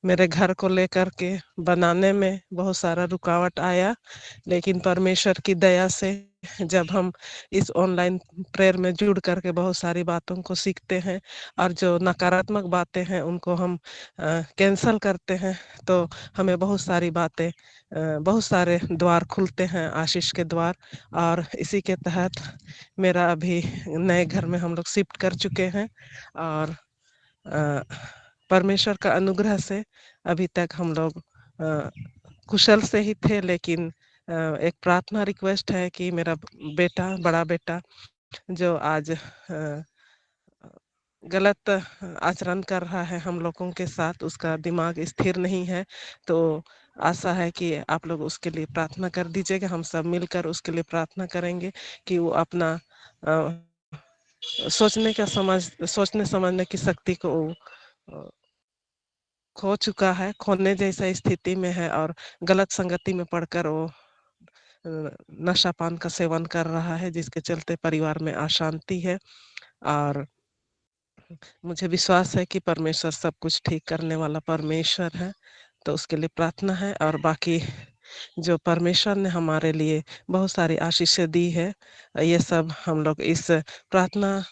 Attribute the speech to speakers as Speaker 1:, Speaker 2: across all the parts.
Speaker 1: मेरे घर को लेकर के बनाने में बहुत सारा रुकावट आया, लेकिन परमेश्वर की दया से जब हम इस ऑनलाइन प्रेयर में जुड़ करके बहुत सारी बातों को सीखते हैं और जो नकारात्मक बातें हैं उनको हम कैंसल करते हैं, तो हमें बहुत सारी बातें बहुत सारे द्वार खुलते हैं, आशीष के द्वार। और इसी के तहत मेरा अभी नए घर में हम लोग शिफ्ट कर चुके हैं, और अ, परमेश्वर का अनुग्रह से अभी तक हम लोग अ, कुशल से ही थे। लेकिन एक प्रार्थना रिक्वेस्ट है कि मेरा बेटा, बड़ा बेटा, जो आज गलत आचरण कर रहा है हम लोगों के साथ, उसका दिमाग स्थिर नहीं है। तो आशा है कि आप लोग उसके लिए प्रार्थना कर दीजिएगा। हम सब मिलकर उसके लिए प्रार्थना करेंगे कि वो अपना अ, सोचने समझने की शक्ति को अ, खो चुका है, खोने जैसा स्थिति में है, और गलत संगति में पड़कर वो नशा पान का सेवन कर रहा है, जिसके चलते परिवार में अशांति है। और मुझे विश्वास है कि परमेश्वर सब कुछ ठीक करने वाला परमेश्वर है, तो उसके लिए प्रार्थना है। और बाकी जो परमेश्वर ने हमारे लिए बहुत सारी आशीषें दी है, ये सब हम लोग इस प्रार्थना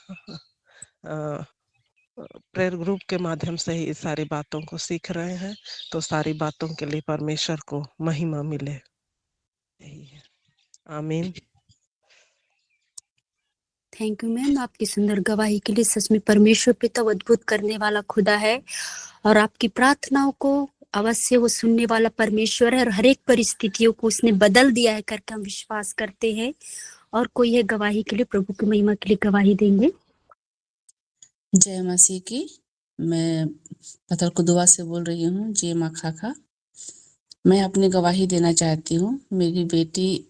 Speaker 1: प्रेयर ग्रुप के माध्यम से ही इस सारी बातों को सीख रहे हैं। तो सारी बातों के लिए परमेश्वर को महिमा मिले, यही है। आमीन।
Speaker 2: थैंक यू मैम, आपकी सुंदर गवाही के लिए। सच में परमेश्वर पिता अद्भुत करने वाला खुदा है, और आपकी प्रार्थनाओं को अवश्य वो सुनने वाला परमेश्वर है, और हर एक परिस्थितियों को उसने बदल दिया है करके हम विश्वास करते हैं। और कोई है गवाही के लिए, प्रभु की महिमा के लिए गवाही देंगे?
Speaker 3: जय मसीह की। मैं पथलकुदवा से बोल रही हूँ, जय माँ खाखा। मैं अपनी गवाही देना चाहती हूँ। मेरी बेटी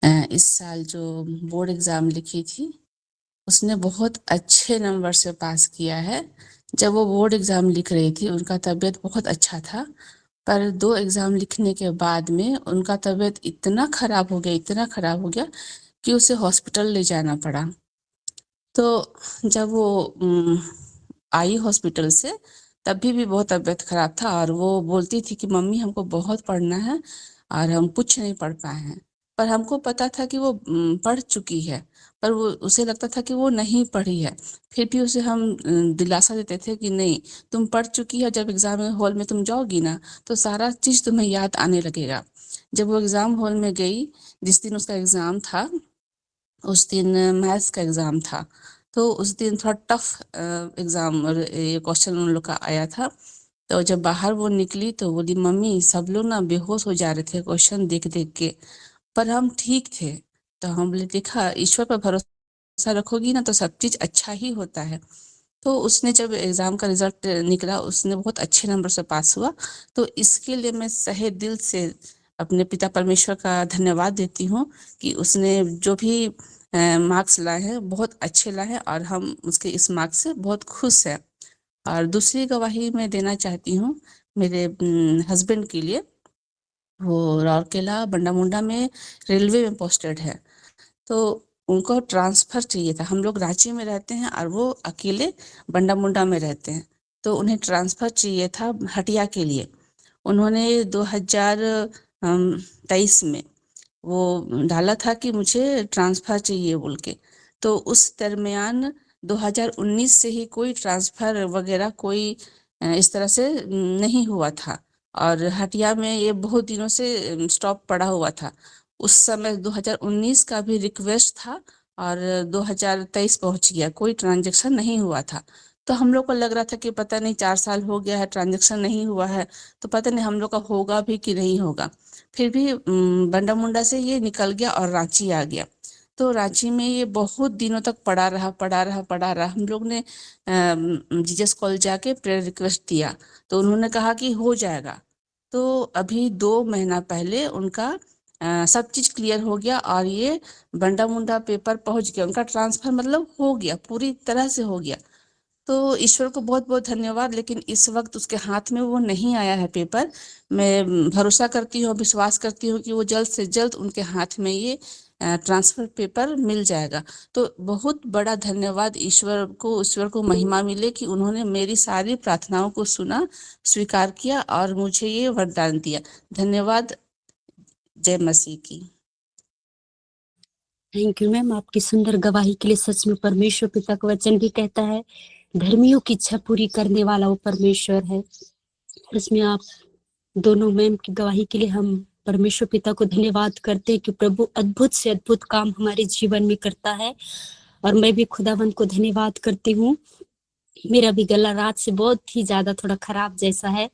Speaker 3: इस साल जो बोर्ड एग्जाम लिखी थी, उसने बहुत अच्छे नंबर से पास किया है। जब वो बोर्ड एग्जाम लिख रही थी, उनका तबीयत बहुत अच्छा था, पर 2 एग्जाम लिखने के बाद में उनका तबीयत इतना खराब हो गया, इतना खराब हो गया कि उसे हॉस्पिटल ले जाना पड़ा। तो जब वो आई हॉस्पिटल से, तभी भी बहुत तबीयत खराब था, और वो बोलती थी कि मम्मी हमको बहुत पढ़ना है और हम कुछ नहीं पढ़ पाए हैं। पर हमको पता था कि वो पढ़ चुकी है, पर वो उसे लगता था कि वो नहीं पढ़ी है। फिर भी उसे हम दिलासा देते थे कि नहीं, तुम पढ़ चुकी है, जब एग्जाम हॉल में तुम जाओगी ना, तो सारा चीज तुम्हें याद आने लगेगा। जब वो एग्जाम हॉल में गई, जिस दिन उसका एग्जाम था, उस दिन मैथ्स का एग्जाम था, तो उस दिन थोड़ा टफ एग्जाम और ये क्वेश्चन उन लोग का आया था। तो जब बाहर वो निकली तो बोली, मम्मी सब लोग ना बेहोश हो जा रहे थे क्वेश्चन देख देख के, पर हम ठीक थे। तो हम बोले, देखा, ईश्वर पर भरोसा रखोगी ना तो सब चीज अच्छा ही होता है। तो उसने जब एग्जाम का रिजल्ट निकला, उसने बहुत अच्छे नंबर से पास हुआ। तो इसके लिए मैं सहे दिल से अपने पिता परमेश्वर का धन्यवाद देती हूँ कि उसने जो भी मार्क्स लाए हैं बहुत अच्छे लाए हैं, और हम उसके इस मार्क्स से बहुत खुश हैं। और दूसरी गवाही मैं देना चाहती हूँ मेरे हस्बैंड के लिए। वो राउरकेला बंडामुंडा में रेलवे में पोस्टेड है, तो उनको ट्रांसफर चाहिए था। हम लोग रांची में रहते हैं और वो अकेले बंडामुंडा में रहते हैं, तो उन्हें ट्रांसफर चाहिए था हटिया के लिए। उन्होंने 2023 में वो डाला था कि मुझे ट्रांसफर चाहिए बोल के। तो उस दरमियान 2019 से ही कोई ट्रांसफर वगैरह कोई इस तरह से नहीं हुआ था, और हटिया में ये बहुत दिनों से स्टॉप पड़ा हुआ था। उस समय 2019 का भी रिक्वेस्ट था, और 2023 पहुंच गया, कोई ट्रांजेक्शन नहीं हुआ था। तो हम लोग को लग रहा था कि पता नहीं 4 साल हो गया है, ट्रांजेक्शन नहीं हुआ है, तो पता नहीं हम लोग का होगा भी कि नहीं होगा। फिर भी बंडा मुंडा से ये निकल गया और रांची आ गया। तो रांची में ये बहुत दिनों तक पड़ा रहा, पड़ा रहा, पड़ा रहा। हम लोग ने जीजस कॉलेज जाके प्रेयर रिक्वेस्ट दिया, तो उन्होंने कहा कि हो जाएगा। तो अभी 2 महीना पहले उनका सब चीज क्लियर हो गया, और ये बंडा मुंडा पेपर पहुंच गया, उनका ट्रांसफर मतलब हो गया, पूरी तरह से हो गया। तो ईश्वर को बहुत बहुत धन्यवाद। लेकिन इस वक्त उसके हाथ में वो नहीं आया है पेपर। मैं भरोसा करती हूँ, विश्वास करती हूँ कि वो जल्द से जल्द उनके हाथ में ये ट्रांसफर पेपर मिल जाएगा। तो बहुत बड़ा धन्यवाद ईश्वर को महिमा मिले कि उन्होंने मेरी सारी प्रार्थनाओं को सुना, स्वीकार किया और मुझे ये वरदान दिया। धन्यवाद। जय मसीह की।
Speaker 2: थैंक यू मैम, आपकी सुंदर गवाही के लिए। सच में परमेश्वर पिता का वचन भी कहता है धर्मियों की इच्छा पूरी करने वाला वो परमेश्वर है। इसमें आप दोनों मैम की गवाही के लिए हम परमेश्वर पिता को धन्यवाद करते हैं कि प्रभु अद्भुत से अद्भुत काम हमारे जीवन में करता है। और मैं भी खुदावंत को धन्यवाद करती हूँ। मेरा भी गला रात से बहुत ही ज्यादा थोड़ा खराब जैसा है,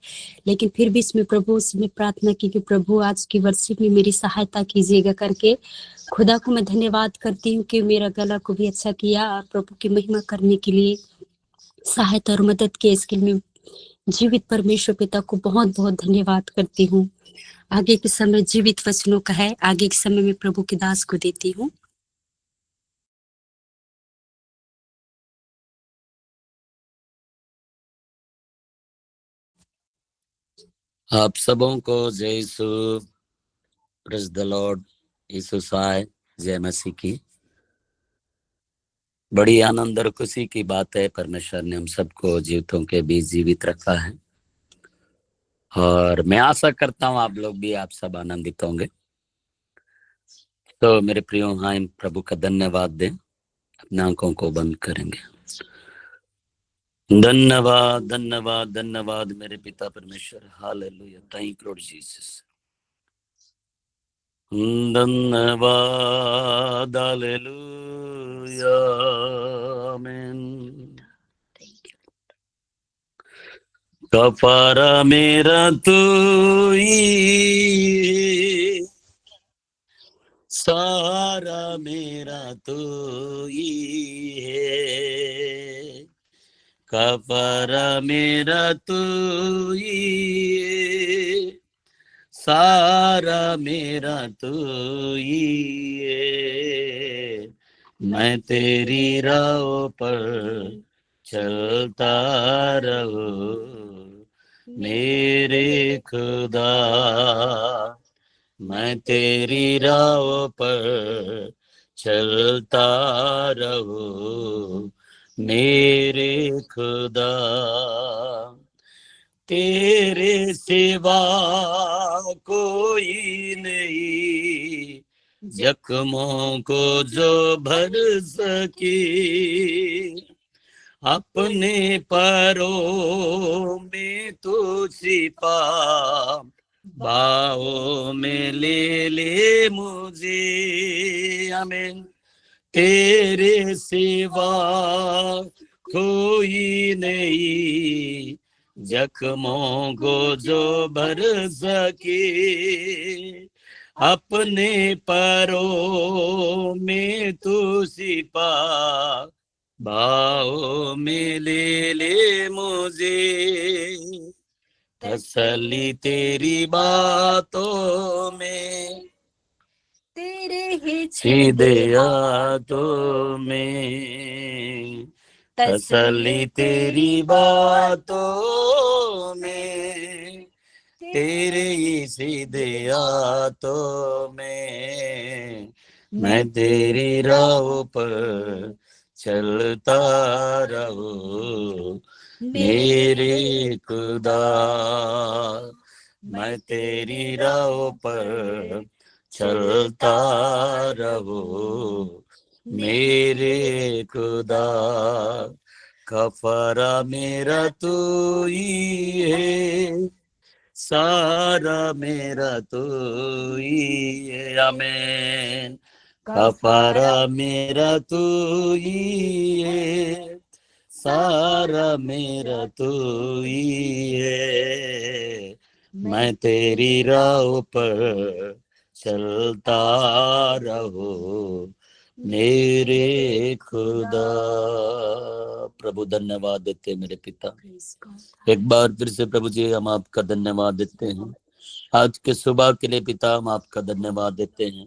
Speaker 2: लेकिन फिर भी इसमें प्रभु से मैं प्रार्थना की कि प्रभु आज की वर्षिप में मेरी सहायता कीजिएगा करके खुदा को मैं धन्यवाद करती हूँ कि मेरा गला को भी अच्छा किया और प्रभु की महिमा करने के लिए सहायता और मदद के इसके लिए जीवित परमेश्वर पिता को बहुत बहुत धन्यवाद करती हूँ। आगे के समय जीवित वचनों का है, आगे के समय में प्रभु के दास को देती हूँ।
Speaker 4: आप सबों को जय यीशु, प्रेज़ द लॉर्ड, यीशु सहाय, जय मसीह की। बड़ी आनंद और खुशी की बात है, परमेश्वर ने हम सबको जीवितों के बीच जीवित रखा है और मैं आशा करता हूँ आप लोग भी, आप सब आनंदित होंगे। तो मेरे प्रियो, हाँ, इन प्रभु का धन्यवाद दें। अपने आंखों को बंद करेंगे। धन्यवाद धन्यवाद धन्यवाद मेरे पिता परमेश्वर। Hallelujah, thank you Lord Jesus. धन्यवाद, हालेलुया, आमीन। कफारा मेरा तू ही, सारा मेरा तू ही है। कफारा मेरा तू ही, सारा मेरा तू ही है। मैं तेरी राह पर चलता रहूं मेरे खुदा। मैं तेरी राह पर चलता रहूं मेरे खुदा। तेरे सिवा कोई नहीं जख्मों को जो भर सके। अपने पैरों में तो छिपा, बाहों में ले मुझे। आमीन। तेरे सिवा कोई नहीं जख्मों को जो भर सके। अपने पैरों में तू छिपा, बाहों में ले मुझे। तसल्ली तेरी बातों में,
Speaker 2: तेरे ही
Speaker 4: सीधे हाथों में। तसल्ली तेरी बातों में, तेरे ही सीधे हाथों में। मैं तेरी राह पर चलता रहूं मेरे खुदा। मैं तेरी राह पर चलता रहूं मेरे खुदा। कफारा मेरा तू ही है, सारा मेरा तू ही है। आमीन। कफारा मेरा तू ही है, सारा मेरा तू ही है। मैं तेरी राह पर चलता रहूं मेरे खुदा। प्रभु धन्यवाद देते हैं मेरे पिता। एक बार फिर से प्रभु जी हम आपका धन्यवाद देते हैं आज के सुबह के लिए। पिता हम आपका धन्यवाद देते हैं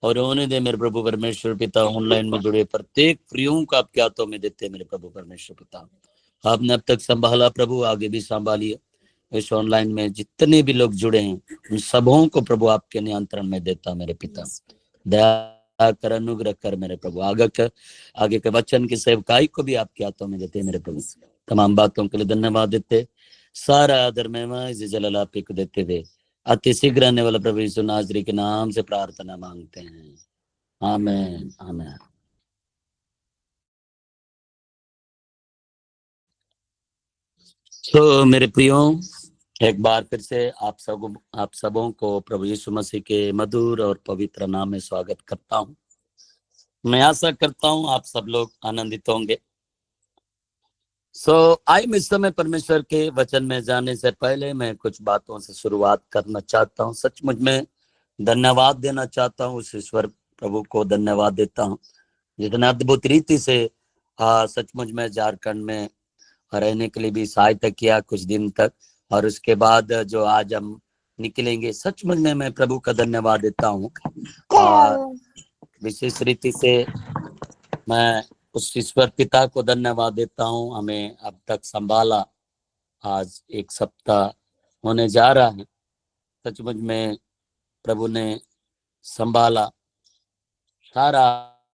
Speaker 4: और होने दे मेरे प्रभु परमेश्वर पिता, ऑनलाइन में जुड़े प्रत्येक प्रियों को आपके हाथों में देते हैं मेरे प्रभु परमेश्वर पिता। आपने अब तक संभाला प्रभु, आगे भी संभालिए। इस ऑनलाइन में जितने भी लोग जुड़े हैं उन सबों को प्रभु आपके नियंत्रण में देता मेरे पिता। दया कर, अनुग्रह कर मेरे प्रभु। आगे के वचन की सेवकाई को भी आपके हाथों में देते मेरे प्रभु। तमाम बातों के लिए धन्यवाद देते, सारा आदर महिमा इस जलाल आप ही को देते हुए अति शीघ्र आने वाला प्रभु यीशु नासरी के नाम से प्रार्थना मांगते हैं, आमेन आमेन। तो मेरे प्रियो, एक बार फिर से आप सबों को प्रभु यीशु मसीह के मधुर और पवित्र नाम में स्वागत करता हूं। मैं आशा करता हूं आप सब लोग आनंदित होंगे। आई इस समय परमेश्वर के वचन में जाने से पहले मैं कुछ बातों से शुरुआत करना चाहता हूं। सचमुच में धन्यवाद देना चाहता हूं, उस ईश्वर प्रभु को धन्यवाद देता हूं जितने अद्भुत रीति से सचमुच में झारखंड में रहने के लिए भी सहायता किया कुछ दिन तक, और उसके बाद जो आज हम निकलेंगे, सचमुच में मैं प्रभु का धन्यवाद देता हूँ। और विशेष रीति से मैं उस ईश्वर पिता को धन्यवाद देता हूँ, हमें अब तक संभाला। आज एक सप्ताह होने जा रहा है, सचमुच में प्रभु ने संभाला। सारा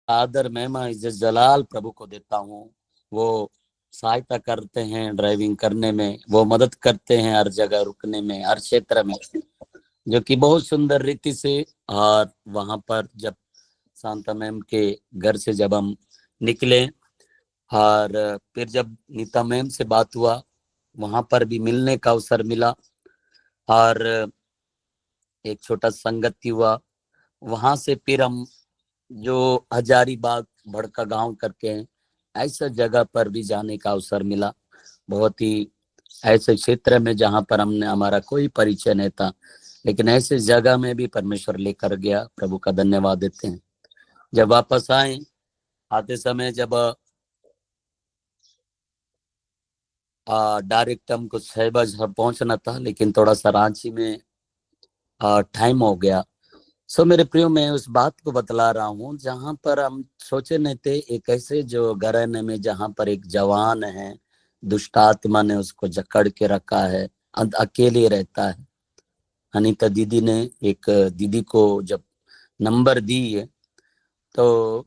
Speaker 4: आदर महिमा इज्जत जलाल प्रभु को देता हूँ। वो सहायता करते हैं ड्राइविंग करने में, वो मदद करते हैं हर जगह रुकने में, हर क्षेत्र में, जो कि बहुत सुंदर रीति से। और वहां पर जब शांता मैम के घर से जब हम निकले और फिर जब नीता मैम से बात हुआ, वहां पर भी मिलने का अवसर मिला और एक छोटा संगति हुआ। वहां से फिर हम जो हजारीबाग भड़का गांव करके हैं, ऐसा जगह पर भी जाने का अवसर मिला। बहुत ही ऐसे क्षेत्र में जहां पर हमने हमारा कोई परिचय नहीं था, लेकिन ऐसे जगह में भी परमेश्वर लेकर गया। प्रभु का धन्यवाद देते हैं। जब वापस आते समय जब डायरेक्ट हमको 6 बजे पहुंचना था, लेकिन थोड़ा सा रांची में टाइम हो गया। मेरे प्रियो, मैं उस बात को बतला रहा हूँ जहां पर हम सोचे नहीं थे। एक ऐसे जो घराने में जहां पर एक जवान है, दुष्ट आत्मा ने उसको जकड़ के रखा है, अकेले रहता है। अनीता दीदी ने एक दीदी को जब नंबर दी है, तो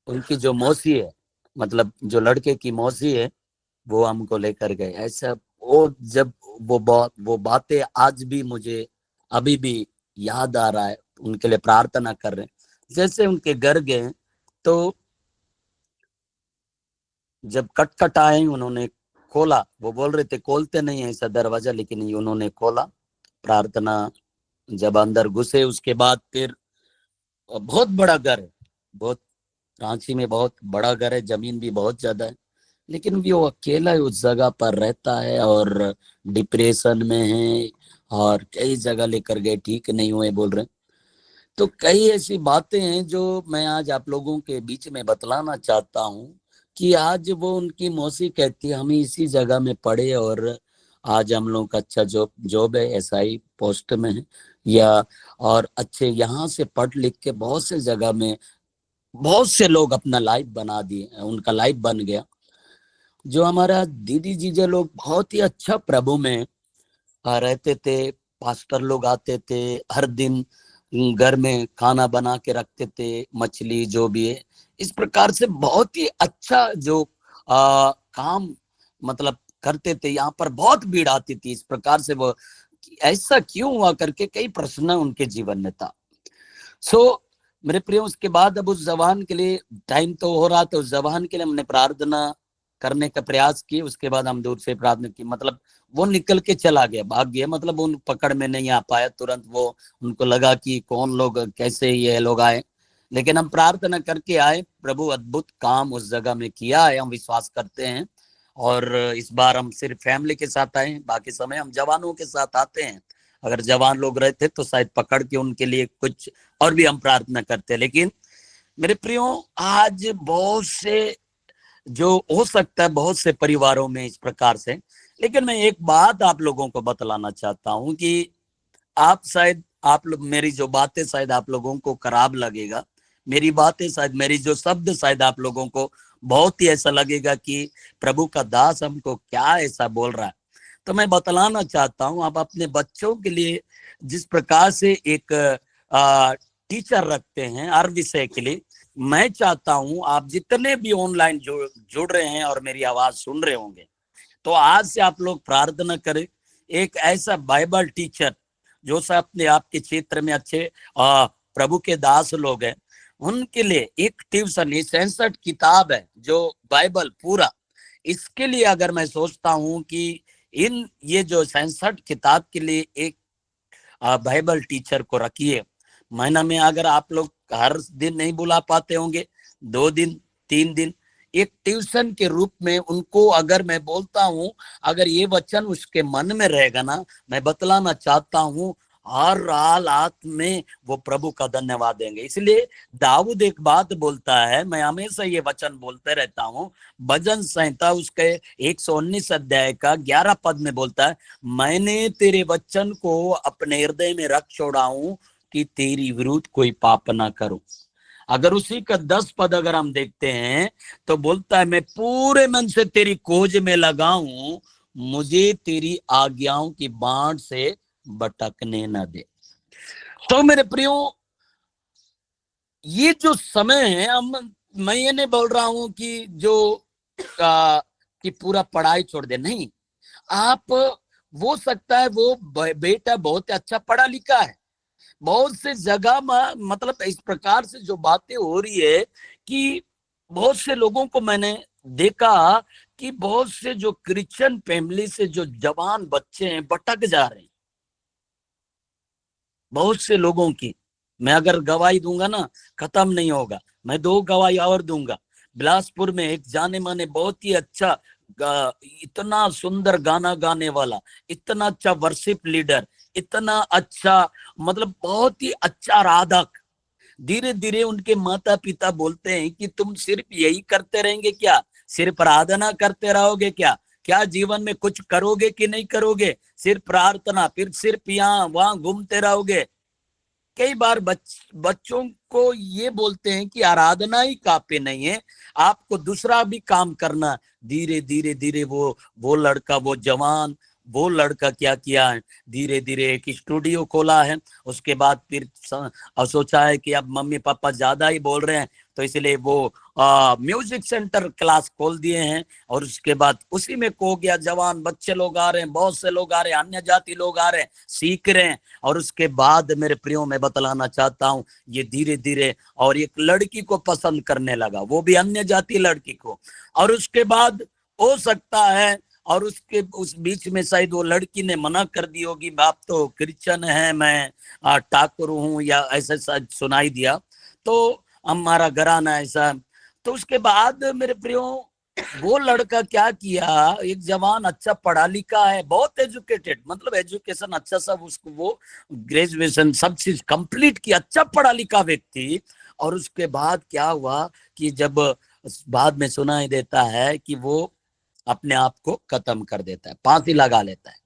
Speaker 4: उनकी जो मौसी है, मतलब जो लड़के की मौसी है, वो हमको लेकर गए। ऐसा वो जब वो बातें आज भी मुझे अभी भी याद आ रहा है। उनके लिए प्रार्थना कर रहे हैं। जैसे उनके घर गए तो जब कटकट आए, उन्होंने खोला। वो बोल रहे थे खोलते नहीं है ऐसा दरवाजा, लेकिन उन्होंने खोला। प्रार्थना जब अंदर घुसे, उसके बाद फिर बहुत बड़ा घर है, बहुत रांची में बहुत बड़ा घर है, जमीन भी बहुत ज्यादा है, लेकिन वो अकेला उस जगह पर रहता है और डिप्रेशन में है। और कई जगह लेकर गए, ठीक नहीं हुए बोल रहे। तो कई ऐसी बातें हैं जो मैं आज आप लोगों के बीच में बतलाना चाहता हूँ कि आज वो उनकी मौसी कहती है हम इसी जगह में पढ़े और आज हम लोग का अच्छा जॉब है, एसआई पोस्ट में है, या और अच्छे यहाँ से पढ़ लिख के बहुत से जगह में बहुत से लोग अपना लाइफ बना दिए, उनका लाइफ बन गया। जो हमारा दीदी जीजा लोग बहुत ही अच्छा प्रभु में रहते थे। पास्टर लोग आते थे, हर दिन घर में खाना बना के रखते थे, मछली जो भी है, इस प्रकार से बहुत ही अच्छा जो काम मतलब करते थे। यहाँ पर बहुत भीड़ आती थी। इस प्रकार से वो ऐसा क्यों हुआ करके कई प्रश्न उनके जीवन में था। मेरे प्रिय, उसके बाद अब उस जवान के लिए टाइम तो हो रहा था, उस जवान के लिए हमने प्रार्थना करने का प्रयास किए। उसके बाद हम दूर से प्रार्थना की, मतलब वो निकल के चला गया, भाग गया, मतलब उन पकड़ में नहीं आ पाया तुरंत। वो उनको लगा कि कौन लोग, कैसे ये लोग आए, लेकिन हम प्रार्थना करके आए। प्रभु अद्भुत काम उस जगह में किया है, हम विश्वास करते हैं। और इस बार हम सिर्फ फैमिली के साथ आए, बाकी समय हम जवानों के साथ आते हैं। अगर जवान लोग रहते तो शायद पकड़ के उनके लिए कुछ और भी हम प्रार्थना करते हैं। लेकिन मेरे प्रियो, आज बहुत से जो हो सकता है बहुत से परिवारों में इस प्रकार से, लेकिन मैं एक बात आप लोगों को बतलाना चाहता हूं कि आप लोग मेरी जो बातें शायद आप लोगों को खराब लगेगा, मेरी बातें शायद, मेरी जो शब्द शायद आप लोगों को बहुत ही ऐसा लगेगा कि प्रभु का दास हमको क्या ऐसा बोल रहा है। तो मैं बतलाना चाहता हूं, आप अपने बच्चों के लिए जिस प्रकार से एक टीचर रखते हैं हर विषय के लिए। मैं चाहता हूं आप जितने भी ऑनलाइन जुड़ रहे हैं और मेरी आवाज सुन रहे होंगे, तो आज से आप लोग प्रार्थना करें, एक ऐसा बाइबल टीचर जो सब अपने आपके क्षेत्र में अच्छे प्रभु के दास लोग हैं, उनके लिए एक ट्यूशन, ये 66 किताब है जो बाइबल पूरा, इसके लिए अगर मैं सोचता हूं कि इन ये जो 66 किताब के लिए एक बाइबल टीचर को रखिए। महीना में अगर आप लोग हर दिन नहीं बुला पाते होंगे, 2 दिन 3 दिन एक ट्यूशन के रूप में उनको अगर मैं बोलता हूं, अगर ये वचन उसके मन में रहेगा ना, मैं बतलाना चाहता हूं हर हालात में वो प्रभु का धन्यवाद देंगे। इसलिए दाऊद एक बात बोलता है, मैं हमेशा ये वचन बोलते रहता हूँ, भजन संहिता उसके 119 अध्याय का 11 पद में बोलता है, मैंने तेरे वचन को अपने हृदय में रख छोड़ा हूं कि तेरी विरुद्ध कोई पाप ना करूं। अगर उसी का 10 पद अगर हम देखते हैं तो बोलता है, मैं पूरे मन से तेरी खोज में लगा हूं, मुझे तेरी आज्ञाओं की बाढ़ से भटकने न दे। तो मेरे प्रियो, ये जो समय है, मैं ये नहीं बोल रहा हूं कि कि पूरा पढ़ाई छोड़ दे, नहीं। आप हो सकता है वो बेटा बहुत अच्छा पढ़ा लिखा है, बहुत से जगह मतलब इस प्रकार से जो बातें हो रही है कि बहुत से लोगों को मैंने देखा कि बहुत से जो क्रिश्चियन फैमिली से जो जवान बच्चे हैं भटक जा रहे हैं। बहुत से लोगों की मैं अगर गवाही दूंगा ना, खत्म नहीं होगा। मैं 2 गवाही और दूंगा। बिलासपुर में एक जाने माने बहुत ही अच्छा, इतना सुंदर गाना गाने वाला, इतना अच्छा वर्शिप लीडर, इतना अच्छा, मतलब बहुत ही अच्छा आराधक, धीरे धीरे उनके माता पिता बोलते हैं कि तुम सिर्फ यही करते रहेंगे क्या, सिर्फ प्रार्थना करते रहोगे क्या, क्या जीवन में कुछ करोगे कि नहीं करोगे, सिर्फ प्रार्थना, फिर सिर्फ यहाँ वहां घूमते रहोगे। कई बार बच्चों को ये बोलते हैं कि आराधना ही काफी नहीं है, आपको दूसरा भी काम करना। धीरे धीरे धीरे वो लड़का, वो जवान, वो लड़का क्या किया है, धीरे धीरे एक स्टूडियो खोला है। उसके बाद फिर सोचा है कि अब मम्मी पापा ज्यादा ही बोल रहे हैं, तो इसलिए वो म्यूजिक सेंटर क्लास खोल दिए हैं। और उसके बाद उसी में खो गया, जवान बच्चे लोग आ रहे हैं, बहुत से लोग आ रहे हैं, अन्य जाति लोग आ रहे हैं, सीख रहे हैं। और उसके बाद मेरे प्रियो मैं बतलाना चाहता हूँ, ये धीरे धीरे और एक लड़की को पसंद करने लगा, वो भी अन्य जाति लड़की को। और उसके बाद हो सकता है, और उस बीच में शायद वो लड़की ने मना कर दी होगी, बाप तो क्रिश्चियन है, मैं ठाकुर हूँ, या ऐसा शायद सुनाई दिया, तो हमारा घराना ऐसा। तो उसके बाद मेरे प्रियो वो लड़का क्या किया, एक जवान अच्छा पढ़ा लिखा है, बहुत एजुकेटेड, मतलब एजुकेशन अच्छा, सब उसको वो ग्रेजुएशन सब चीज कंप्लीट किया, अच्छा पढ़ा लिखा व्यक्ति। और उसके बाद क्या हुआ कि जब बाद में सुनाई देता है कि वो अपने आप को खत्म कर देता है, फांसी लगा लेता है।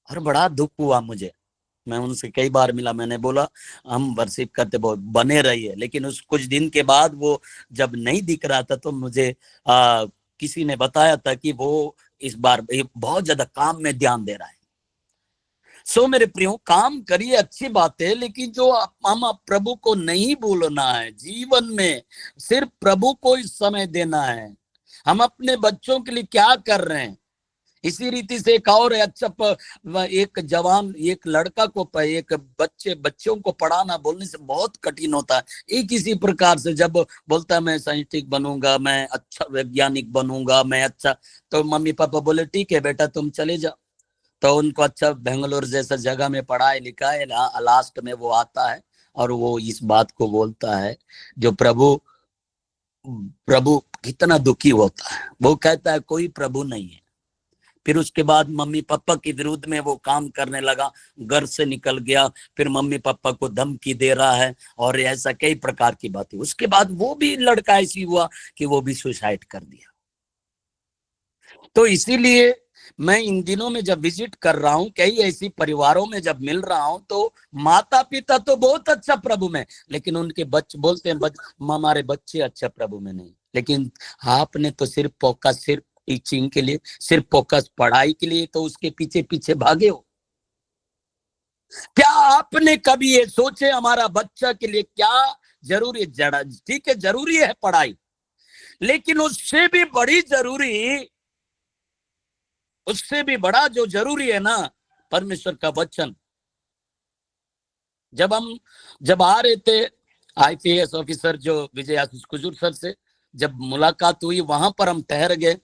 Speaker 4: और बड़ा दुख हुआ मुझे। मैं उनसे कई बार मिला, मैंने बोला हम वर्शिप करते बहुत बने रहिए, लेकिन उस कुछ दिन के बाद वो जब नहीं दिख रहा था, तो मुझे किसी ने बताया था कि वो इस बार बहुत ज्यादा काम में ध्यान दे रहा है। सो मेरे प्रियो, काम करिए, अच्छी बात है, लेकिन जो हम प्रभु को नहीं भूलना है जीवन में, सिर्फ प्रभु को इस समय देना है। हम अपने बच्चों के लिए क्या कर रहे हैं, इसी रीति से एक और अच्छा एक जवान, एक लड़का को, एक बच्चों को पढ़ाना बोलने से बहुत कठिन होता है। एक इसी प्रकार से जब बोलता है मैं साइंटिस्ट बनूंगा, मैं अच्छा वैज्ञानिक बनूंगा, मैं अच्छा, तो मम्मी पापा बोले ठीक है बेटा तुम चले जाओ। तो उनको अच्छा बेंगलोर जैसा जगह में पढ़ाए लिखाए, लास्ट में वो आता है और वो इस बात को बोलता है, जो प्रभु प्रभु कितना दुखी होता है। वो कहता है कोई प्रभु नहीं है। फिर उसके बाद मम्मी पापा के विरुद्ध में वो काम करने लगा, घर से निकल गया, फिर मम्मी पापा को धमकी दे रहा है, और ऐसा कई प्रकार की बातें। उसके बाद वो भी लड़का ऐसी हुआ कि वो भी सुसाइड कर दिया। तो इसीलिए मैं इन दिनों में जब विजिट कर रहा हूँ, कई ऐसी परिवारों में जब मिल रहा हूँ, तो माता पिता तो बहुत अच्छा प्रभु में, लेकिन उनके बच्चे बोलते हैं हमारे बच्चे अच्छा प्रभु में नहीं। लेकिन आपने तो सिर्फ फोकस, सिर्फ टीचिंग के लिए, सिर्फ फोकस पढ़ाई के लिए तो उसके पीछे पीछे भागे हो। क्या आपने कभी ये सोचे हमारा बच्चा के लिए क्या जरूरी है? जड़ा ठीक है, जरूरी है पढ़ाई, लेकिन उससे भी बड़ा जो जरूरी है ना, परमेश्वर का वचन। जब आ रहे थे आईपीएस ऑफिसर जो विजय आशीष कुजूर सर से जब मुलाकात हुई, वहां पर हम ठहर गए।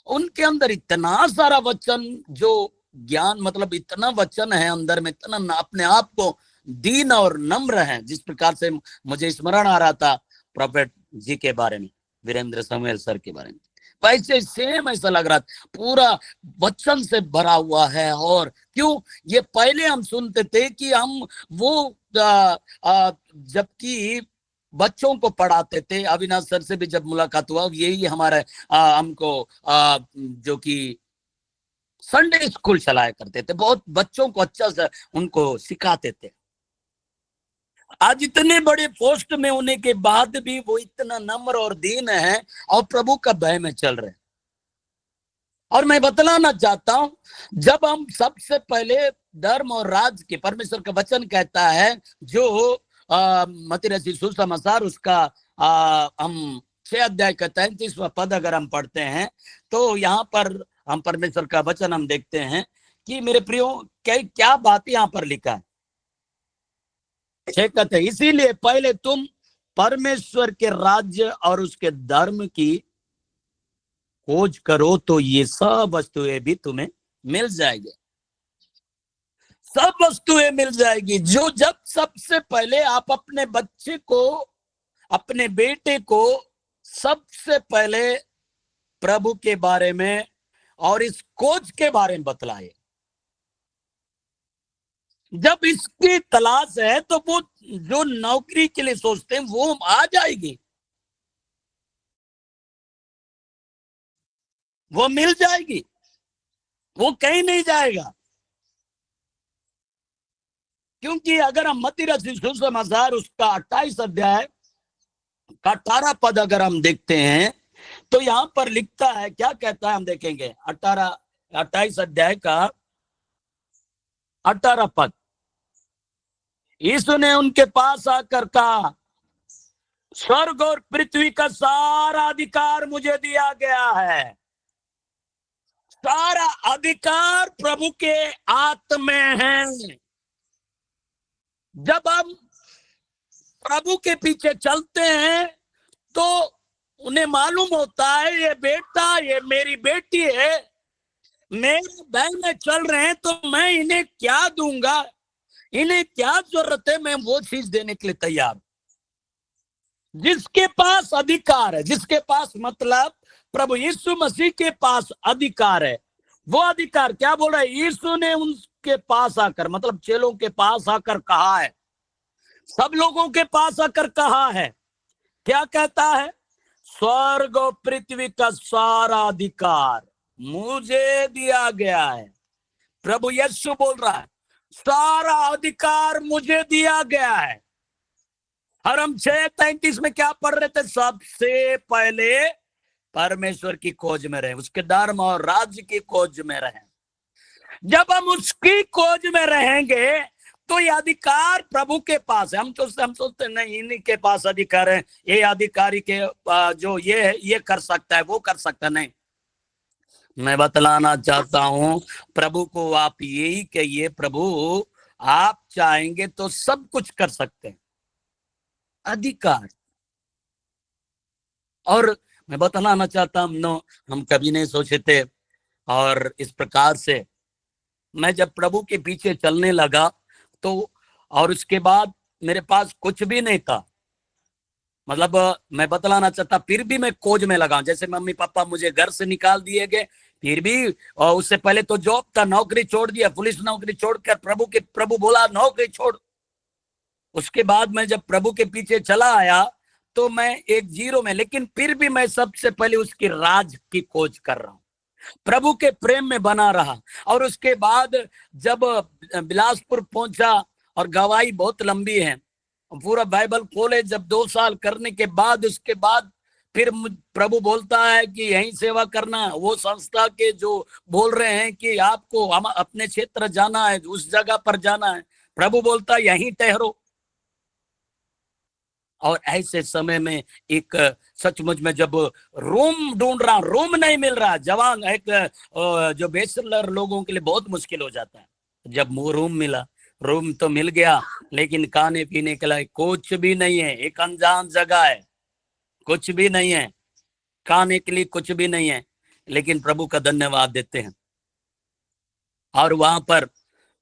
Speaker 4: उनके अंदर इतना सारा वचन, जो ज्ञान, मतलब इतना वचन है अंदर में, इतना अपने आप को दीन और नम्र है। जिस प्रकार से मुझे स्मरण आ रहा था प्रोफेट जी के बारे में, वीरेंद्र सामुएल सर के बारे में, वैसे सेम ऐसा लग रहा था, पूरा वचन से भरा हुआ है। और क्यों, ये पहले हम सुनते थे कि हम वो जबकि बच्चों को पढ़ाते थे, अविनाश सर से भी जब मुलाकात हुआ, यही हमारे हमको जो कि संडे स्कूल चलाया करते थे, बहुत बच्चों को अच्छा से उनको सिखाते थे। आज इतने बड़े पोस्ट में होने के बाद भी वो इतना नम्र और दीन है और प्रभु का भय में चल रहे हैं। और मैं बतलाना चाहता हूं, जब हम सबसे पहले धर्म और राज के, परमेश्वर का वचन कहता है जो मत्ती रचित सुसमाचार उसका हम 6 अध्याय का 33वां पद अगर हम पढ़ते हैं तो यहाँ पर हम परमेश्वर का वचन हम देखते हैं कि मेरे प्रियो क्या बात यहाँ पर लिखा है। कहते हैं, इसीलिए पहले तुम परमेश्वर के राज्य और उसके धर्म की खोज करो तो ये सब वस्तुएं भी तुम्हें मिल जाएगी। सब वस्तुएं मिल जाएगी। जो जब सबसे पहले आप अपने बच्चे को, अपने बेटे को सबसे पहले प्रभु के बारे में और इस खोज के बारे में बतलाए, जब इसकी तलाश है तो वो जो नौकरी के लिए सोचते हैं वो आ जाएगी, वो मिल जाएगी, वो कहीं नहीं जाएगा। क्योंकि अगर हम मत्ती रचित सुसमाचार उसका 28 अध्याय का 18 पद अगर हम देखते हैं तो यहां पर लिखता है, क्या कहता है हम देखेंगे। 28 अध्याय का 18 पद, यीशु ने उनके पास आकर कहा, स्वर्ग और पृथ्वी का सारा अधिकार मुझे दिया गया है। सारा अधिकार प्रभु के हाथ में है। जब हम प्रभु के पीछे चलते हैं तो उन्हें मालूम होता है ये बेटा, ये मेरी बेटी है, मेरे भाई में चल रहे हैं तो मैं इन्हें क्या दूंगा, इन्हें क्या जरूरत है, मैं वो चीज देने के लिए तैयार हूं। जिसके पास अधिकार है, जिसके पास मतलब प्रभु यीशु मसीह के पास अधिकार है, वो अधिकार क्या बोल रहा है। यीशु ने उनके पास आकर, मतलब चेलों के पास आकर कहा है, सब लोगों के पास आकर कहा है, क्या कहता है, स्वर्ग और पृथ्वी का सारा अधिकार मुझे दिया गया है। प्रभु यीशु बोल रहा है, सारा अधिकार मुझे दिया गया है। और हम 6:33 में क्या पढ़ रहे थे, सबसे पहले परमेश्वर की खोज में रहे, उसके धर्म और राज्य की खोज में रहे। जब हम उसकी खोज में रहेंगे तो ये अधिकार प्रभु के पास है। हम सोचते नहीं इन्हीं के पास अधिकार है, ये अधिकारी के जो ये कर सकता है, वो कर सकता नहीं। मैं बतलाना चाहता हूं, प्रभु को आप यही कहिए, प्रभु आप चाहेंगे तो सब कुछ कर सकते हैं, अधिकार। और मैं बताना चाहता हूं, हम कभी नहीं सोचे थे। और इस प्रकार से मैं जब प्रभु के पीछे चलने लगा तो, और उसके बाद मेरे पास कुछ भी नहीं था, मतलब मैं बतलाना चाहता, फिर भी मैं खोज में लगा। जैसे मम्मी पापा मुझे घर से निकाल दिए गए, फिर भी, और उससे पहले तो जॉब था, नौकरी छोड़ दिया, पुलिस नौकरी छोड़कर प्रभु बोला नौकरी छोड़। उसके बाद मैं जब प्रभु के पीछे चला आया तो मैं एक जीरो में, लेकिन फिर भी मैं सबसे पहले उसकी राज की खोज कर रहा हूं, प्रभु के प्रेम में बना रहा। और उसके बाद जब बिलासपुर पहुंचा, और गवाही बहुत लंबी है, पूरा बाइबल कॉलेज जब 2 साल करने के बाद, उसके बाद फिर प्रभु बोलता है कि यहीं सेवा करना। वो संस्था के जो बोल रहे हैं कि आपको हम अपने क्षेत्र जाना है, उस जगह पर जाना है, प्रभु बोलता है यहीं ठहरो। और ऐसे समय में एक सचमुच में जब रूम ढूंढ रहा, रूम नहीं मिल रहा, जवान एक जो बैचलर लोगों के लिए बहुत मुश्किल हो जाता है। जब रूम मिला, रूम तो मिल गया, लेकिन खाने पीने के लिए कुछ भी नहीं है। एक अनजान जगह है, कुछ भी नहीं है, खाने के लिए कुछ भी नहीं है। लेकिन प्रभु का धन्यवाद देते हैं। और वहां पर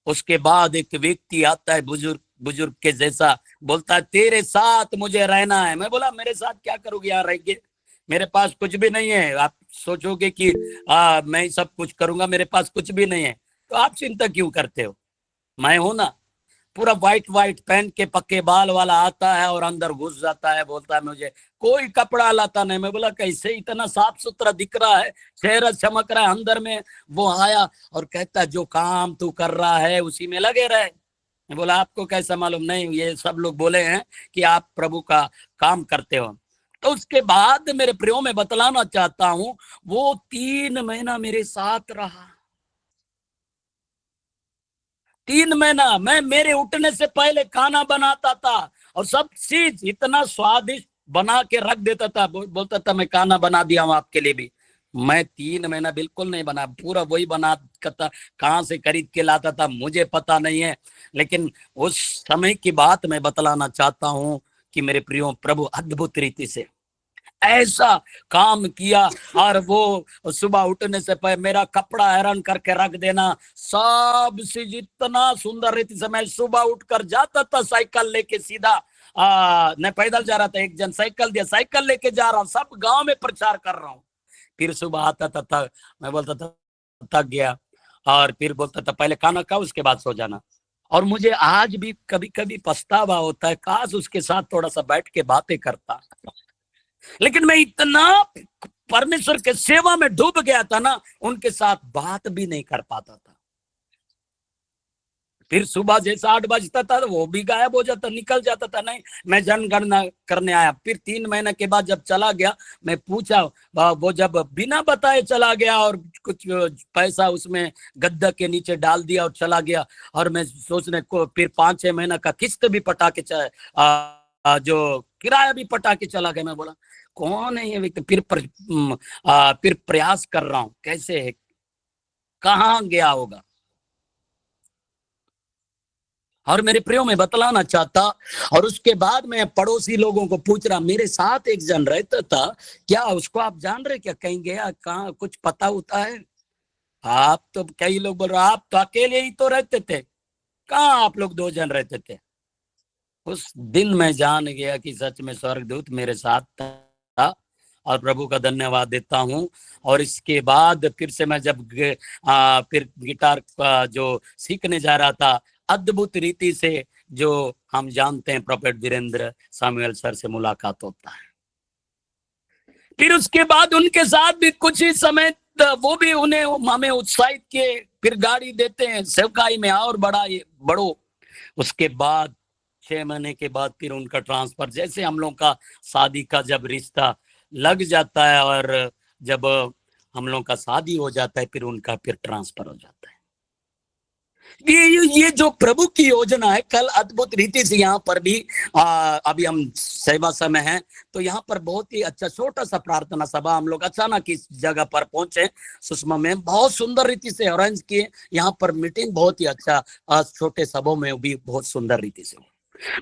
Speaker 4: उसके बाद एक व्यक्ति आता है, बुजुर्ग बुजुर्ग के जैसा, बोलता है तेरे साथ मुझे रहना है। मैं बोला मेरे साथ क्या करोगे यार, रहेंगे, मेरे पास कुछ भी नहीं है। आप सोचोगे कि मैं सब कुछ करूंगा, मेरे पास कुछ भी नहीं है, तो आप चिंता क्यों करते हो, मैं हूं ना। पूरा व्हाइट व्हाइट पहन के पक्के बाल वाला आता है और अंदर घुस जाता है, बोलता है मुझे कोई कपड़ा लाता नहीं। मैं बोला कैसे, इतना साफ सुथरा दिख रहा है, चेहरा चमक रहा है, अंदर में वो आया और कहता है जो काम तू कर रहा है उसी में लगे रहे। मैं बोला आपको कैसा मालूम? नहीं, ये सब लोग बोले हैं कि आप प्रभु का काम करते हो। तो उसके बाद मेरे प्रियो में बतलाना चाहता हूं, वो 3 महीना मेरे साथ रहा। 3 महीना मैं मेरे उठने से पहले खाना बनाता था और सब चीज इतना स्वादिष्ट बना के रख देता था। बोलता था मैं खाना बना दिया हूं आपके लिए भी। मैं 3 महीना बिल्कुल नहीं बना, पूरा वही बना करता, कहाँ से खरीद के लाता था मुझे पता नहीं है। लेकिन उस समय की बात मैं बतलाना चाहता हूं कि मेरे प्रियो, प्रभु अद्भुत रीति से ऐसा काम किया। और वो सुबह उठने से पहले मेरा कपड़ा आयरन करके रख देना, सब चीज इतना सुंदर रीति से। मैं सुबह उठकर जाता था साइकिल लेके सीधा, मैं पैदल जा रहा था, एक जन साइकिल दिया, साइकिल लेके जा रहा हूँ, सब गांव में प्रचार कर रहा हूँ। फिर सुबह आता था मैं बोलता था थक गया, और फिर बोलता था पहले खाना खाओ उसके बाद सो जाना। और मुझे आज भी कभी कभी पछतावा होता है, काश उसके साथ थोड़ा सा बैठ के बातें करता। लेकिन मैं इतना परमेश्वर के सेवा में डूब गया था ना, उनके साथ बात भी नहीं कर पाता था। फिर सुबह जैसा 8 बजता था वो भी गायब हो जाता, निकल जाता था। नहीं, मैं जनगणना करने आया। फिर 3 महीने के बाद जब चला गया, मैं पूछा, वो जब बिना बताए चला गया और कुछ पैसा उसमें गद्दा के नीचे डाल दिया और चला गया। और मैं सोचने को फिर 5-6 महीना का किस्त भी पटा के जो किराया भी पटा के चला गया। मैं बोला कौन है ये व्यक्ति? फिर प्रयास कर रहा हूँ, कैसे है, कहाँ गया होगा। और मेरे प्रियो में बतलाना चाहता, और उसके बाद मैं पड़ोसी लोगों को पूछ रहा, मेरे साथ एक जन रहता था, क्या उसको आप जान रहे, क्या कहीं गया, कहाँ कुछ पता होता है? आप तो, कई लोग बोल रहे आप तो अकेले ही तो रहते थे, कहाँ आप लोग 2 जन रहते थे? उस दिन मैं जान गया कि सच में स्वर्गदूत मेरे साथ था, और प्रभु का धन्यवाद देता हूँ। और इसके बाद फिर से मैं जब फिर गिटार जो सीखने जा रहा था, अद्भुत रीति से जो हम जानते हैं प्रोफेट वीरेंद्र सामुएल सर से मुलाकात होता है। फिर उसके बाद उनके साथ भी कुछ ही समय वो भी उन्हें हमें उत्साहित किए, फिर गाड़ी देते हैं सेवकाई में और बढ़ो। उसके बाद 6 महीने के बाद फिर उनका ट्रांसफर, जैसे हम लोग का शादी का जब रिश्ता लग जाता है और जब हम लोग का शादी हो जाता है, फिर उनका फिर ट्रांसफर हो जाता है। ये जो प्रभु की योजना है, कल अद्भुत रीति से यहाँ पर भी अभी हम सेवा समय है, तो यहाँ पर बहुत ही अच्छा छोटा सा प्रार्थना सभा हम लोग अचानक इस जगह पर पहुंचे। सुषमा में बहुत सुंदर रीति से अरेंज किए, यहाँ पर मीटिंग बहुत ही अच्छा, छोटे सभों में भी बहुत सुंदर रीति से।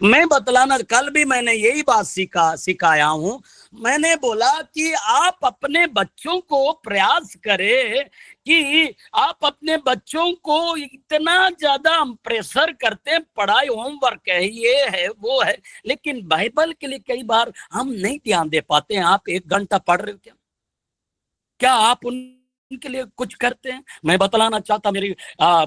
Speaker 4: मैं बतलाना, कल भी मैंने यही बात सिखाया हूं। मैंने बोला कि आप अपने बच्चों को प्रयास करें कि आप अपने बच्चों को, इतना ज्यादा हम प्रेशर करते हैं, पढ़ाई होमवर्क है, ये है वो है, लेकिन बाइबल के लिए कई बार हम नहीं ध्यान दे पाते हैं। आप 1 घंटा पढ़ रहे हो क्या आप उनके लिए कुछ करते हैं? मैं बतलाना चाहता,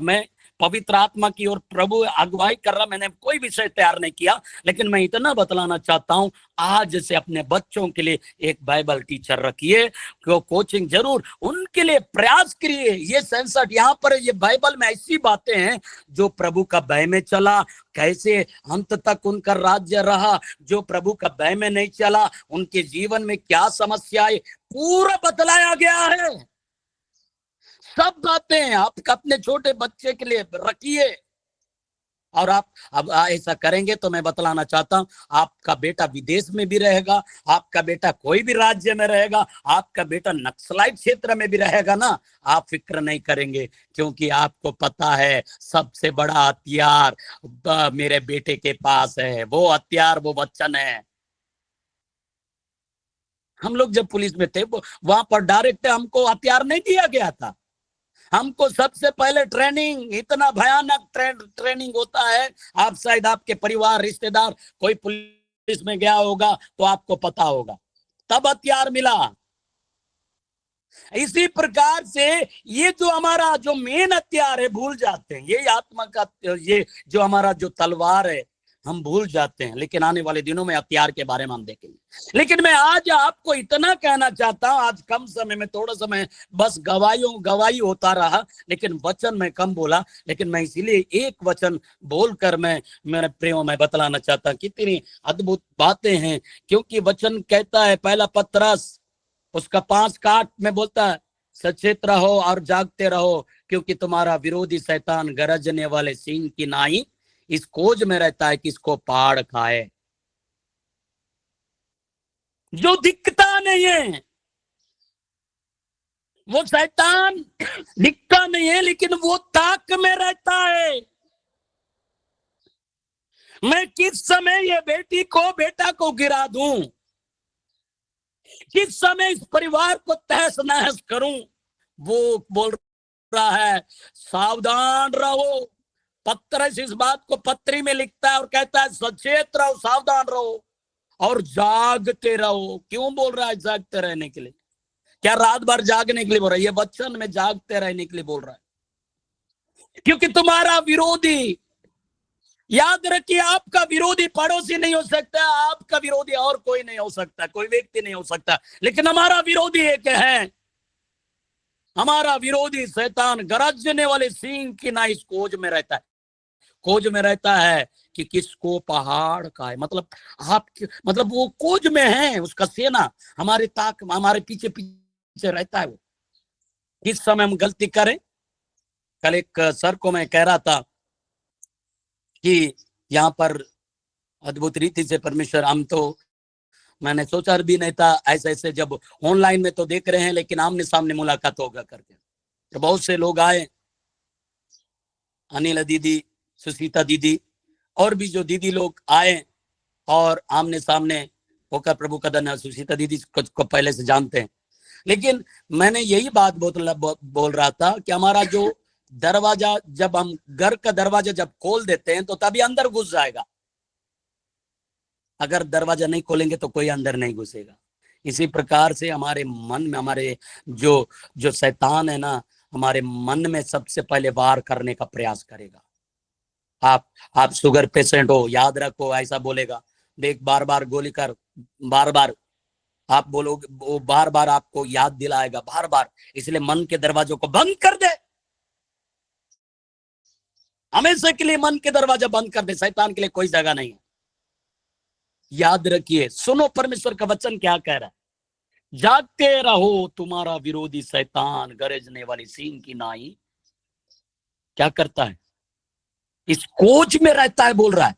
Speaker 4: मैं पवित्र आत्मा की ओर प्रभु अगुवाई कर रहा। मैंने कोई विषय तैयार नहीं किया, लेकिन मैं इतना बतलाना चाहता हूं, आज से अपने बच्चों के लिए एक बाइबल टीचर रखिए, कोचिंग जरूर उनके लिए प्रयास करिए। ये 67 यहाँ पर ये बाइबल में ऐसी बातें हैं जो प्रभु का भय में चला, कैसे अंत तक उनका राज्य रहा, जो प्रभु का भय में नहीं चला उनके जीवन में क्या समस्याएं, पूरा बतलाया गया है। सब बातें आप अपने छोटे बच्चे के लिए रखिए। और आप अब ऐसा करेंगे तो मैं बतलाना चाहता हूं, आपका बेटा विदेश में भी रहेगा, आपका बेटा कोई भी राज्य में रहेगा, आपका बेटा नक्सलाइट क्षेत्र में भी रहेगा ना, आप फिक्र नहीं करेंगे, क्योंकि आपको पता है सबसे बड़ा हथियार मेरे बेटे के पास है। वो हथियार वो वचन है। हम लोग जब पुलिस में थे वहां पर डायरेक्ट हमको हथियार नहीं दिया गया था। हमको सबसे पहले ट्रेनिंग, इतना भयानक ट्रेनिंग होता है। आप शायद आपके परिवार रिश्तेदार कोई पुलिस में गया होगा तो आपको पता होगा, तब हथियार मिला। इसी प्रकार से ये जो हमारा जो मेन हथियार है भूल जाते हैं, ये आत्मा का ये जो हमारा जो तलवार है हम भूल जाते हैं। लेकिन आने वाले दिनों में हथियार के बारे में हम देखेंगे। लेकिन मैं आज आपको इतना कहना चाहता हूं, आज कम समय में थोड़ा समय बस गवाही होता रहा, लेकिन वचन में कम बोला। लेकिन मैं इसीलिए एक वचन बोलकर मैं मेरे प्रियो में बतलाना चाहता, कितनी अद्भुत बातें हैं। क्योंकि वचन कहता है, पहला पत्रस उसका 5:8 में बोलता है, सचेत रहो और जागते रहो, क्योंकि तुम्हारा विरोधी शैतान गरजने वाले सिंह की नाई इस खोज में रहता है किसको पाड़ खाए। जो दिखता नहीं है वो शैतान दिखता नहीं है, लेकिन वो ताक में रहता है। मैं किस समय ये बेटा को गिरा दूं, किस समय इस परिवार को तहस नहस करूं, वो बोल रहा है सावधान रहो। पत्रस इस बात को पत्री में लिखता है और कहता है सचेत रहो, सावधान रहो और जागते रहो। क्यों बोल रहा है जागते रहने के लिए? क्या रात भर जागने के लिए बोल रहा है? ये वचन में जागते रहने के लिए बोल रहा है। क्योंकि तुम्हारा विरोधी, याद रखिए, आपका विरोधी पड़ोसी नहीं हो सकता, आपका विरोधी और कोई नहीं हो सकता, कोई व्यक्ति नहीं हो सकता, लेकिन हमारा विरोधी एक है। हमारा विरोधी शैतान गरजने वाले सिंह की ना इस खोज में रहता है। खोज में रहता है कि किसको पहाड़ का है, मतलब आप, मतलब वो खोज में है, उसका सेना हमारे हमारे पीछे पीछे रहता है। वो किस समय हम गलती करें। कल एक सर को मैं कह रहा था कि यहाँ पर अद्भुत रीति से परमेश्वर, हम तो मैंने सोचा भी नहीं था ऐसे ऐसे, जब ऑनलाइन में तो देख रहे हैं, लेकिन आमने सामने मुलाकात होगा करके। तो बहुत से लोग आए, अनिला दीदी, सुशीता दीदी और भी जो दीदी लोग आए और आमने सामने होकर प्रभु का धन्यवाद। सुशीता दीदी को पहले से जानते हैं, लेकिन मैंने यही बात बोल रहा था कि हमारा जो दरवाजा, जब हम घर का दरवाजा जब खोल देते हैं तो तभी अंदर घुस जाएगा। अगर दरवाजा नहीं खोलेंगे तो कोई अंदर नहीं घुसेगा। इसी प्रकार से हमारे मन में, हमारे जो जो शैतान है ना, हमारे मन में सबसे पहले वार करने का प्रयास करेगा। आप शुगर पेशेंट हो, याद रखो, ऐसा बोलेगा, देख बार बार गोली कर, बार बार आप बोलोगे, वो बार बार आपको याद दिलाएगा, बार बार। इसलिए मन के दरवाजों को बंद कर दे, हमेशा के लिए मन के दरवाजा बंद कर दे। शैतान के लिए कोई जगह नहीं है। याद रखिए, सुनो परमेश्वर का वचन क्या कह रहा है, जागते रहो, तुम्हारा विरोधी शैतान गरजने वाली सिंह की नाई क्या करता है, इस खोज में रहता है। बोल रहा है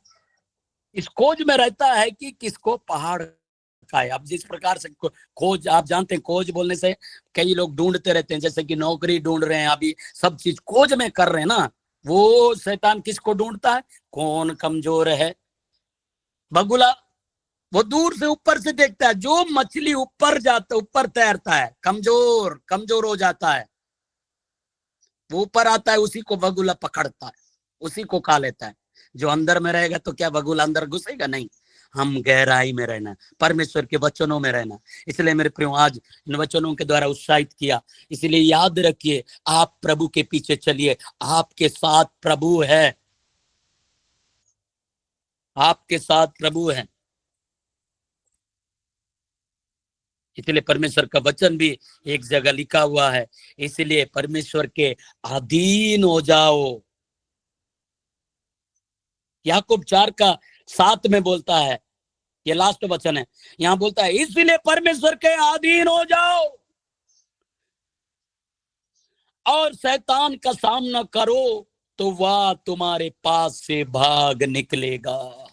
Speaker 4: इस खोज में रहता है कि किसको पहाड़ का है। अब जिस प्रकार से खोज, आप जानते हैं, खोज बोलने से कई लोग ढूंढते रहते हैं, जैसे कि नौकरी ढूंढ रहे हैं, अभी सब चीज खोज में कर रहे हैं ना। वो शैतान किसको ढूंढता है, कौन कमजोर है। बगुला वो दूर से ऊपर से देखता है, जो मछली ऊपर जाता, ऊपर तैरता है, कमजोर हो जाता है, वो ऊपर आता है, उसी को बगुला पकड़ता है, उसी को खा लेता है। जो अंदर में रहेगा तो क्या बगुला अंदर घुसेगा? नहीं। हम गहराई में रहना, परमेश्वर के वचनों में रहना। इसलिए मेरे प्रियो आज इन वचनों के द्वारा उत्साहित किया। इसलिए याद रखिए, आप प्रभु के पीछे चलिए, आपके साथ प्रभु है, आपके साथ प्रभु है। इसलिए परमेश्वर का वचन भी एक जगह लिखा हुआ है, इसलिए परमेश्वर के अधीन हो जाओ। याकूब 4:7 में बोलता है, ये लास्ट वचन है, यहां बोलता है इसलिए परमेश्वर के अधीन हो जाओ और शैतान का सामना करो तो वह तुम्हारे पास से भाग निकलेगा।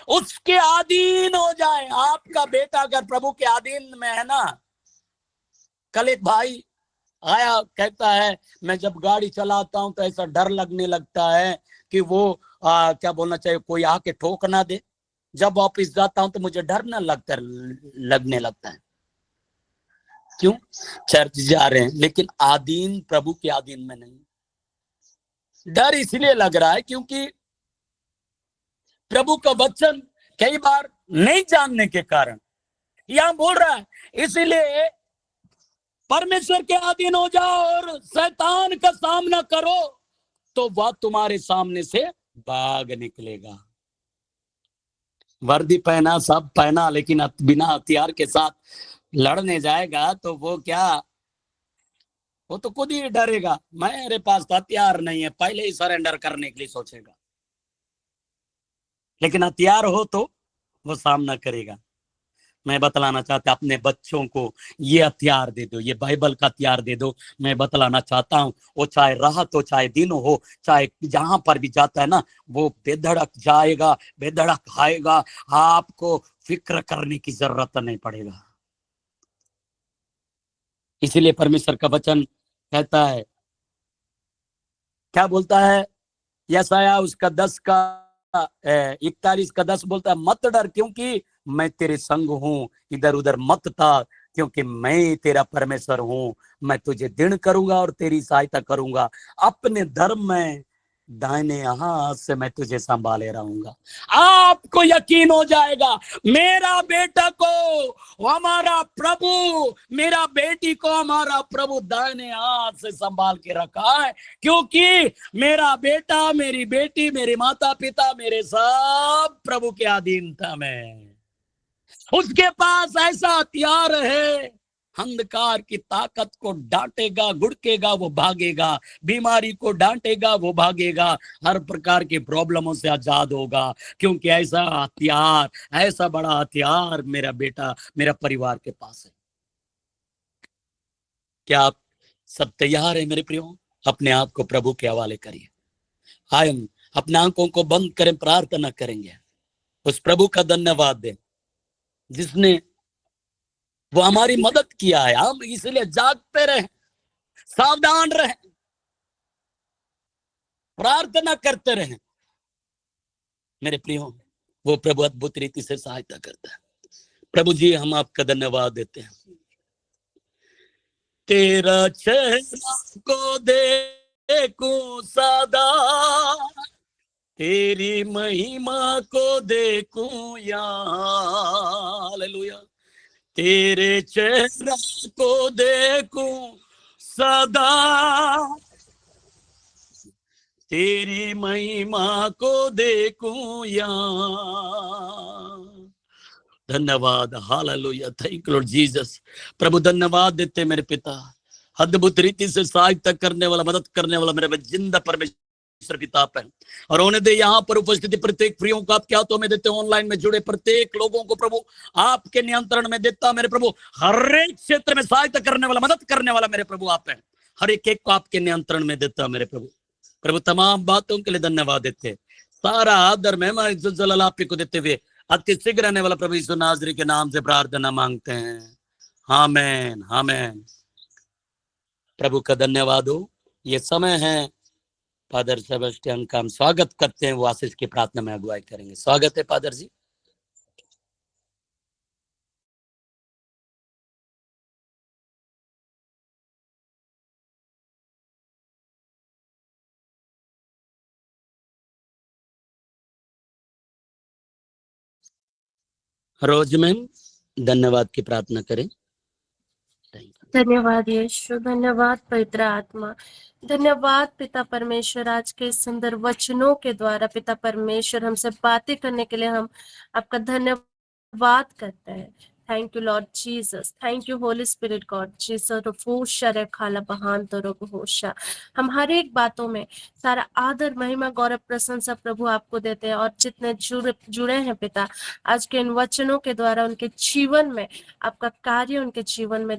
Speaker 4: उसके अधीन हो जाए। आपका बेटा अगर प्रभु के अधीन में है ना, कल एक भाई आया, कहता है मैं जब गाड़ी चलाता हूं तो ऐसा डर लगने लगता है कि वो क्या बोलना चाहिए, कोई आके ठोक ना दे। जब ऑफिस जाता हूं तो मुझे डर ना लगने लगता है। क्यों? चर्च जा रहे हैं लेकिन आधीन, प्रभु के आधीन में नहीं। डर इसलिए लग रहा है क्योंकि प्रभु का वचन कई बार नहीं जानने के कारण यहां बोल रहा है, इसीलिए परमेश्वर के अधीन हो जाओ और शैतान का सामना करो तो वह तुम्हारे सामने से भाग निकलेगा। वर्दी पहना, सब पहना, लेकिन बिना हथियार के साथ लड़ने जाएगा तो वो क्या, वो तो खुद ही डरेगा। मेरे पास तो हथियार नहीं है, पहले ही सरेंडर करने के लिए सोचेगा। लेकिन हथियार हो तो वो सामना करेगा। मैं बतलाना चाहता अपने बच्चों को, ये हथियार दे दो, ये बाइबल का हथियार दे दो। मैं बतलाना चाहता हूँ, वो चाहे राहत हो, चाहे दिन हो, चाहे जहां पर भी जाता है ना, वो बेधड़क जाएगा, बेधड़क आएगा। आपको फिक्र करने की जरूरत नहीं पड़ेगा। इसीलिए परमेश्वर का वचन कहता है, क्या बोलता है, यशायाह उसका 10:41 बोलता है, मत डर क्योंकि मैं तेरे संग हूं, इधर उधर मत था क्योंकि मैं तेरा परमेश्वर हूं। मैं तुझे दृढ़ करूंगा और तेरी सहायता करूंगा, अपने धर्म में दाहिने हाथ से मैं तुझे संभाले रहूंगा। आपको यकीन हो जाएगा, मेरा बेटा को हमारा प्रभु, मेरा बेटी को हमारा प्रभु दाहिने हाथ से संभाल के रखा है, क्योंकि मेरा बेटा, मेरी बेटी, मेरे माता पिता, मेरे सब प्रभु के अधीनता में। उसके पास ऐसा हथियार है, अंधकार की ताकत को डांटेगा, गुड़केगा, वो भागेगा। बीमारी को डांटेगा, वो भागेगा। हर प्रकार की प्रॉब्लमों से आजाद होगा, क्योंकि ऐसा हथियार, ऐसा बड़ा हथियार मेरा बेटा, मेरा परिवार के पास है। क्या आप सब तैयार है मेरे प्रियो? अपने आप को प्रभु के हवाले करिए। हम अपने आंखों को बंद करें, प्रार्थना करेंगे। उस प्रभु का धन्यवाद दें जिसने वो हमारी मदद किया है। हम इसलिए जागते रहें, सावधान रहें, प्रार्थना करते रहें मेरे प्रियो। वो प्रभु अद्भुत रीति से सहायता करता है। प्रभु जी, हम आपका धन्यवाद देते हैं। तेरा चेहरा को देखूं सदा, तेरी महिमा को देखूं यहाँ, हालेलुया। तेरे चेहरा को देखूं सदा, तेरी महिमा को देखूं यहाँ। धन्यवाद, हालेलुया, थैंक लॉर्ड जीसस। प्रभु धन्यवाद देते मेरे पिता, अद्भुत रीति से सहायता करने वाला, मदद करने वाला मेरे जिंदा परमेश्वर पिता है। और होने दे यहाँ पर उपस्थिति प्रत्येक प्रियों को आपके हाथों में देते, ऑनलाइन में जुड़े प्रत्येक लोगों को प्रभु आपके नियंत्रण में देता मेरे प्रभु। हर एक क्षेत्र में सहायता करने वाला, मदद करने वाला मेरे प्रभु आप है। हर एक को आपके नियंत्रण में देता मेरे प्रभु। प्रभु तमाम बातों के लिए धन्यवाद देते, सारा आदर महिमा इज्जत जलाल आप ही को देते हुए अति शीघ्र आने वाला प्रभु यीशु नासरी के नाम से प्रार्थना मांगते हैं, आमेन, आमेन। प्रभु का धन्यवाद हो। ये समय है फादर सेबेस्टियन का हम स्वागत करते हैं, वो आशीष की प्रार्थना में अगुवाई करेंगे। स्वागत है फादर जी। रोजमैन धन्यवाद की प्रार्थना करें।
Speaker 5: धन्यवाद यीशु, धन्यवाद पवित्र आत्मा, धन्यवाद पिता परमेश्वर। आज के सुंदर वचनों के द्वारा पिता परमेश्वर हमसे बातें करने के लिए हम आपका धन्यवाद करते हैं। Thank you Lord Jesus, thank you Holy Spirit God Jesus. रोफोशा रे खाला बहान तो रोफोशा। हम हर एक बातों में सारा आदर महिमा गौरव प्रशंसा प्रभु आपको देते हैं, और जितने जुड़े हैं पिता आज के इन वचनों के द्वारा उनके जीवन में आपका कार्य उनके जीवन में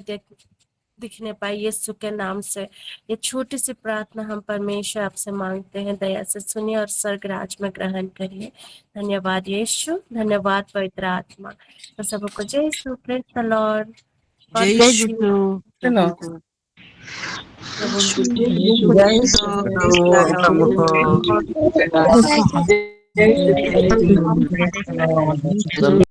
Speaker 5: दिखने पाए यीशु के नाम से। ये छोटी सी प्रार्थना हम परमेश्वर आपसे मांगते हैं, दया से सुनिए और स्वर्गराज में ग्रहण करिए। धन्यवाद यीशु, धन्यवाद पवित्र आत्मा। तो सबको जय यीशु, प्रेज द लॉर्ड।
Speaker 1: जय यीशु।
Speaker 4: जय